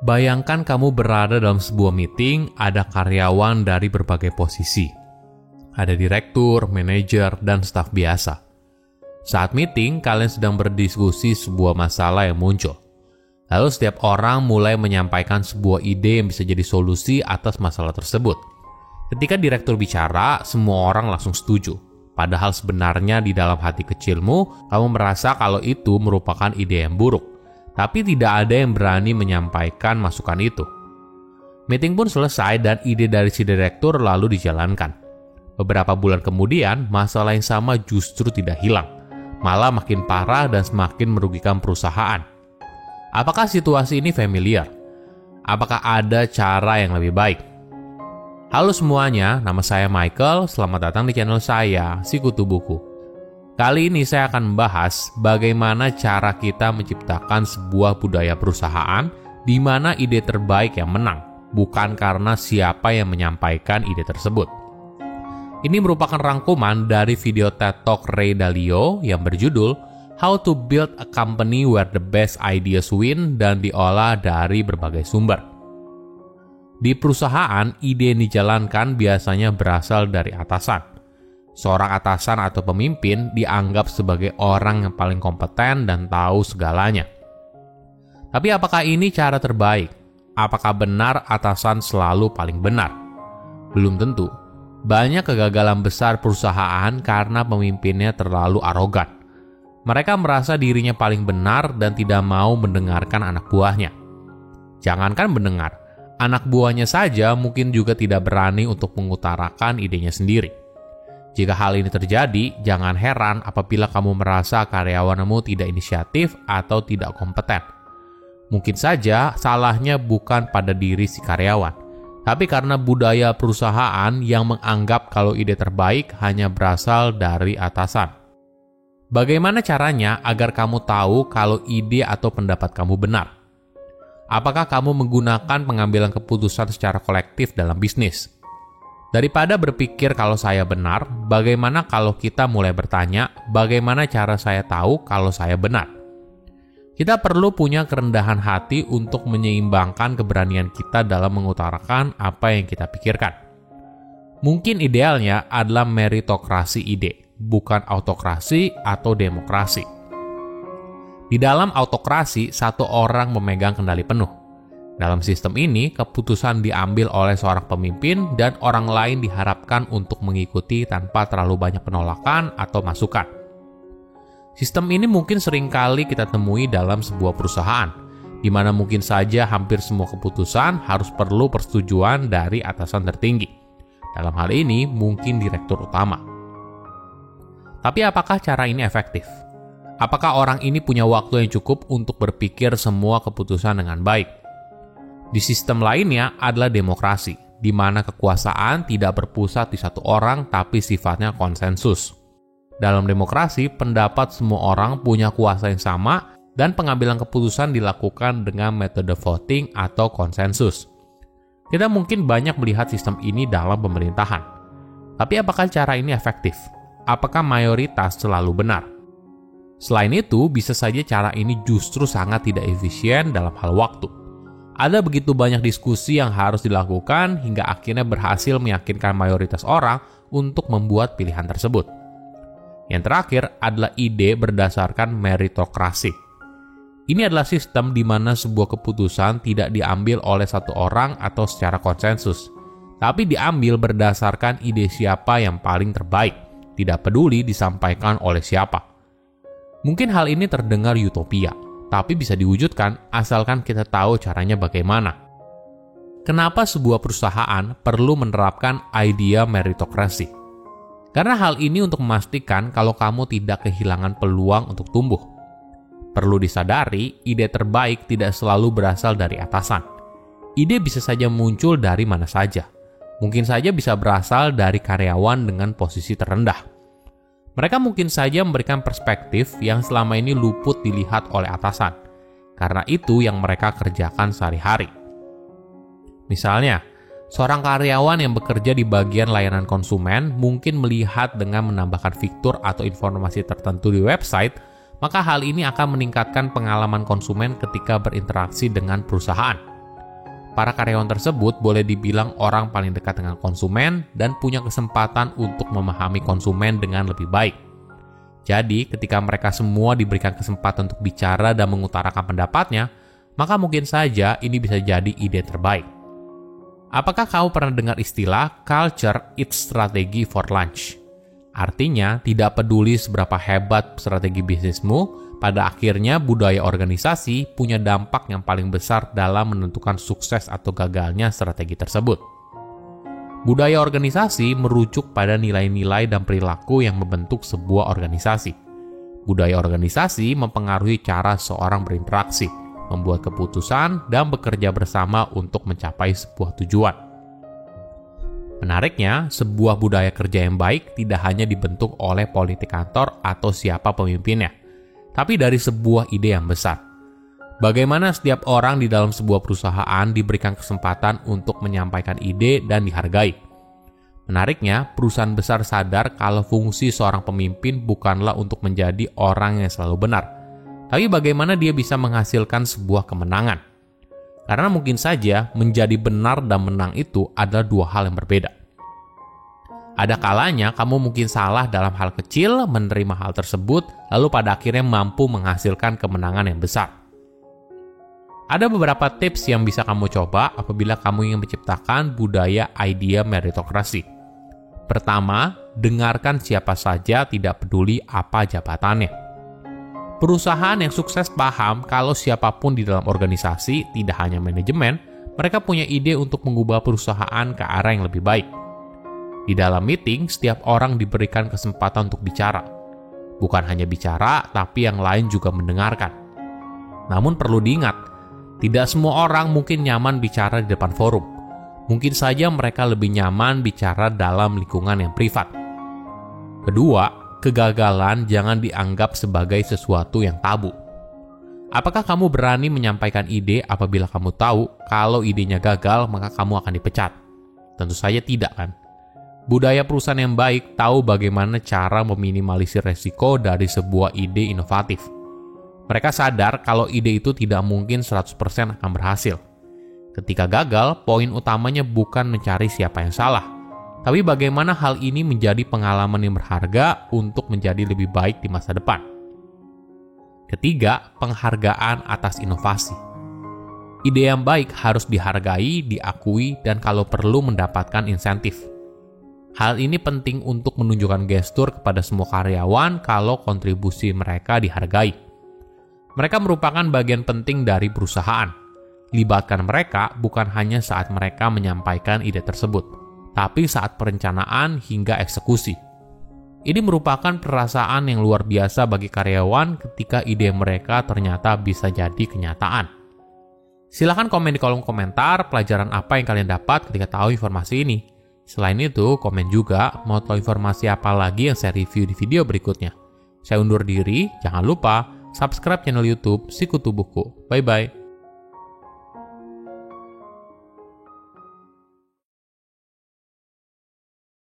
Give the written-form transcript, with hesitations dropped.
Bayangkan kamu berada dalam sebuah meeting, ada karyawan dari berbagai posisi. Ada direktur, manajer, dan staf biasa. Saat meeting, kalian sedang berdiskusi sebuah masalah yang muncul. Lalu setiap orang mulai menyampaikan sebuah ide yang bisa jadi solusi atas masalah tersebut. Ketika direktur bicara, semua orang langsung setuju. Padahal sebenarnya di dalam hati kecilmu, kamu merasa kalau itu merupakan ide yang buruk. Tapi tidak ada yang berani menyampaikan masukan itu. Meeting pun selesai dan ide dari si direktur lalu dijalankan. Beberapa bulan kemudian, masalah yang sama justru tidak hilang. Malah makin parah dan semakin merugikan perusahaan. Apakah situasi ini familiar? Apakah ada cara yang lebih baik? Halo semuanya, nama saya Michael. Selamat datang di channel saya, Sikutu Buku. Kali ini saya akan membahas bagaimana cara kita menciptakan sebuah budaya perusahaan di mana ide terbaik yang menang, bukan karena siapa yang menyampaikan ide tersebut. Ini merupakan rangkuman dari video TED Talk Ray Dalio yang berjudul How to Build a Company Where the Best Ideas Win dan diolah dari berbagai sumber. Di perusahaan, ide yang dijalankan biasanya berasal dari atasan. Seorang atasan atau pemimpin dianggap sebagai orang yang paling kompeten dan tahu segalanya. Tapi apakah ini cara terbaik? Apakah benar atasan selalu paling benar? Belum tentu. Banyak kegagalan besar perusahaan karena pemimpinnya terlalu arogan. Mereka merasa dirinya paling benar dan tidak mau mendengarkan anak buahnya. Jangankan mendengar, anak buahnya saja mungkin juga tidak berani untuk mengutarakan idenya sendiri. Jika hal ini terjadi, jangan heran apabila kamu merasa karyawanmu tidak inisiatif atau tidak kompeten. Mungkin saja salahnya bukan pada diri si karyawan, tapi karena budaya perusahaan yang menganggap kalau ide terbaik hanya berasal dari atasan. Bagaimana caranya agar kamu tahu kalau ide atau pendapat kamu benar? Apakah kamu menggunakan pengambilan keputusan secara kolektif dalam bisnis? Daripada berpikir kalau saya benar, bagaimana kalau kita mulai bertanya, bagaimana cara saya tahu kalau saya benar? Kita perlu punya kerendahan hati untuk menyeimbangkan keberanian kita dalam mengutarakan apa yang kita pikirkan. Mungkin idealnya adalah meritokrasi ide, bukan autokrasi atau demokrasi. Di dalam autokrasi, satu orang memegang kendali penuh. Dalam sistem ini, keputusan diambil oleh seorang pemimpin dan orang lain diharapkan untuk mengikuti tanpa terlalu banyak penolakan atau masukan. Sistem ini mungkin seringkali kita temui dalam sebuah perusahaan, di mana mungkin saja hampir semua keputusan harus perlu persetujuan dari atasan tertinggi. Dalam hal ini, mungkin direktur utama. Tapi apakah cara ini efektif? Apakah orang ini punya waktu yang cukup untuk berpikir semua keputusan dengan baik? Di sistem lainnya adalah demokrasi, di mana kekuasaan tidak berpusat di satu orang tapi sifatnya konsensus. Dalam demokrasi, pendapat semua orang punya kuasa yang sama dan pengambilan keputusan dilakukan dengan metode voting atau konsensus. Kita mungkin banyak melihat sistem ini dalam pemerintahan. Tapi apakah cara ini efektif? Apakah mayoritas selalu benar? Selain itu, bisa saja cara ini justru sangat tidak efisien dalam hal waktu. Ada begitu banyak diskusi yang harus dilakukan hingga akhirnya berhasil meyakinkan mayoritas orang untuk membuat pilihan tersebut. Yang terakhir adalah ide berdasarkan meritokrasi. Ini adalah sistem di mana sebuah keputusan tidak diambil oleh satu orang atau secara konsensus, tapi diambil berdasarkan ide siapa yang paling terbaik, tidak peduli disampaikan oleh siapa. Mungkin hal ini terdengar utopia, tapi bisa diwujudkan asalkan kita tahu caranya bagaimana. Kenapa sebuah perusahaan perlu menerapkan idea meritokrasi? Karena hal ini untuk memastikan kalau kamu tidak kehilangan peluang untuk tumbuh. Perlu disadari, ide terbaik tidak selalu berasal dari atasan. Ide bisa saja muncul dari mana saja. Mungkin saja bisa berasal dari karyawan dengan posisi terendah. Mereka mungkin saja memberikan perspektif yang selama ini luput dilihat oleh atasan. Karena itu yang mereka kerjakan sehari-hari. Misalnya, seorang karyawan yang bekerja di bagian layanan konsumen mungkin melihat dengan menambahkan fitur atau informasi tertentu di website, maka hal ini akan meningkatkan pengalaman konsumen ketika berinteraksi dengan perusahaan. para karyawan tersebut boleh dibilang orang paling dekat dengan konsumen dan punya kesempatan untuk memahami konsumen dengan lebih baik. Jadi, ketika mereka semua diberikan kesempatan untuk bicara dan mengutarakan pendapatnya, maka mungkin saja ini bisa jadi ide terbaik. Apakah kamu pernah dengar istilah culture eats strategy for lunch? Artinya, tidak peduli seberapa hebat strategi bisnismu, pada akhirnya budaya organisasi punya dampak yang paling besar dalam menentukan sukses atau gagalnya strategi tersebut. Budaya organisasi merujuk pada nilai-nilai dan perilaku yang membentuk sebuah organisasi. Budaya organisasi mempengaruhi cara seorang berinteraksi, membuat keputusan, dan bekerja bersama untuk mencapai sebuah tujuan. Menariknya, sebuah budaya kerja yang baik tidak hanya dibentuk oleh politik kantor atau siapa pemimpinnya, tapi dari sebuah ide yang besar. Bagaimana setiap orang di dalam sebuah perusahaan diberikan kesempatan untuk menyampaikan ide dan dihargai. Menariknya, perusahaan besar sadar kalau fungsi seorang pemimpin bukanlah untuk menjadi orang yang selalu benar, tapi bagaimana dia bisa menghasilkan sebuah kemenangan. Karena mungkin saja menjadi benar dan menang itu adalah dua hal yang berbeda. Ada kalanya kamu mungkin salah dalam hal kecil, menerima hal tersebut, lalu pada akhirnya mampu menghasilkan kemenangan yang besar. Ada beberapa tips yang bisa kamu coba apabila kamu ingin menciptakan budaya idea meritokrasi. Pertama, dengarkan siapa saja, tidak peduli apa jabatannya. Perusahaan yang sukses paham kalau siapapun di dalam organisasi, tidak hanya manajemen, mereka punya ide untuk mengubah perusahaan ke arah yang lebih baik. Di dalam meeting, setiap orang diberikan kesempatan untuk bicara. Bukan hanya bicara, tapi yang lain juga mendengarkan. Namun perlu diingat, tidak semua orang mungkin nyaman bicara di depan forum. Mungkin saja mereka lebih nyaman bicara dalam lingkungan yang privat. Kedua, kegagalan jangan dianggap sebagai sesuatu yang tabu. Apakah kamu berani menyampaikan ide apabila kamu tahu kalau idenya gagal maka kamu akan dipecat? Tentu saja tidak, kan? Budaya perusahaan yang baik tahu bagaimana cara meminimalisir resiko dari sebuah ide inovatif. Mereka sadar kalau ide itu tidak mungkin 100% akan berhasil. Ketika gagal, poin utamanya bukan mencari siapa yang salah, tapi bagaimana hal ini menjadi pengalaman yang berharga untuk menjadi lebih baik di masa depan. Ketiga, penghargaan atas inovasi. Ide yang baik harus dihargai, diakui, dan kalau perlu mendapatkan insentif. Hal ini penting untuk menunjukkan gestur kepada semua karyawan kalau kontribusi mereka dihargai. Mereka merupakan bagian penting dari perusahaan. Libatkan mereka bukan hanya saat mereka menyampaikan ide tersebut, tapi saat perencanaan hingga eksekusi. Ini merupakan perasaan yang luar biasa bagi karyawan ketika ide mereka ternyata bisa jadi kenyataan. Silahkan komen di kolom komentar pelajaran apa yang kalian dapat ketika tahu informasi ini. Selain itu, komen juga mau tahu informasi apa lagi yang saya review di video berikutnya. Saya undur diri, jangan lupa subscribe channel YouTube Sikutu Buku. Bye-bye.